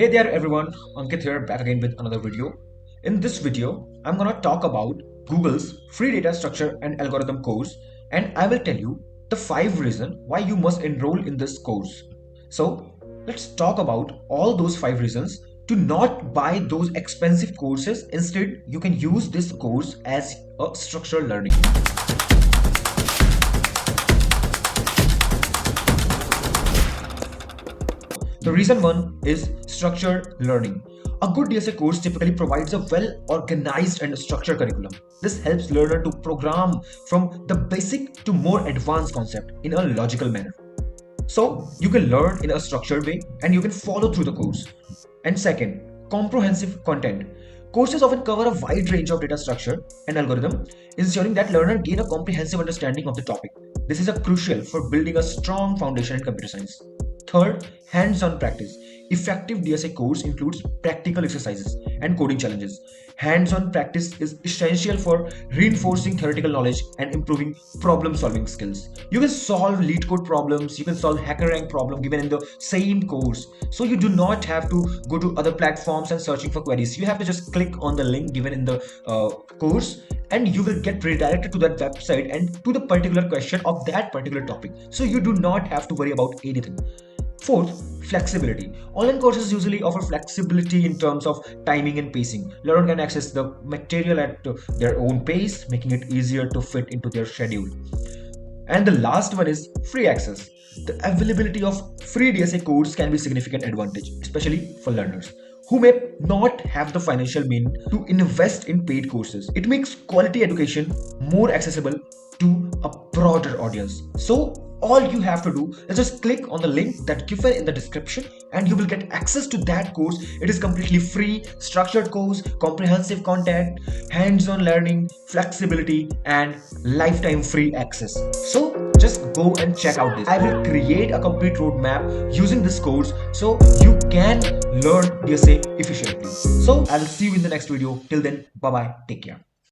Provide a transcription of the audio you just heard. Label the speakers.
Speaker 1: Hey there everyone, Ankit here back again with another video. In this video, I'm gonna talk about Google's free data structure and algorithm course, and I will tell you the 5 reasons why you must enroll in this course. So let's talk about all those 5 reasons to not buy those expensive courses. Instead, you can use this course as a structured learning. The reason one is structured learning. A good DSA course typically provides a well-organized and structured curriculum. This helps learner to program from the basic to more advanced concept in a logical manner. So you can learn in a structured way and you can follow through the course. And second, comprehensive content. Courses often cover a wide range of data structure and algorithm, ensuring that learner gain a comprehensive understanding of the topic. This is a crucial for building a strong foundation in computer science. Third, hands-on practice. Effective DSA course includes practical exercises and coding challenges. Hands-on practice is essential for reinforcing theoretical knowledge and improving problem-solving skills. You can solve lead code problems, you can solve HackerRank problem given in the same course. So you do not have to go to other platforms and searching for queries. You have to just click on the link given in the course and you will get redirected to that website and to the particular question of that particular topic. So you do not have to worry about anything. Fourth, flexibility. Online courses usually offer flexibility in terms of timing and pacing. Learner can access the material at their own pace, making it easier to fit into their schedule. And the last one is free access. The availability of free DSA course can be a significant advantage, especially for learners who may not have the financial means to invest in paid courses. It makes quality education more accessible to a broader audience. So all you have to do is just click on the link that given in the description and you will get access to that course. It is completely free, structured course, comprehensive content, hands-on learning, flexibility and lifetime free access. So just go and check out this. I will create a complete roadmap using this course so you can learn DSA efficiently. So I will see you in the next video. Till then, bye bye, take care.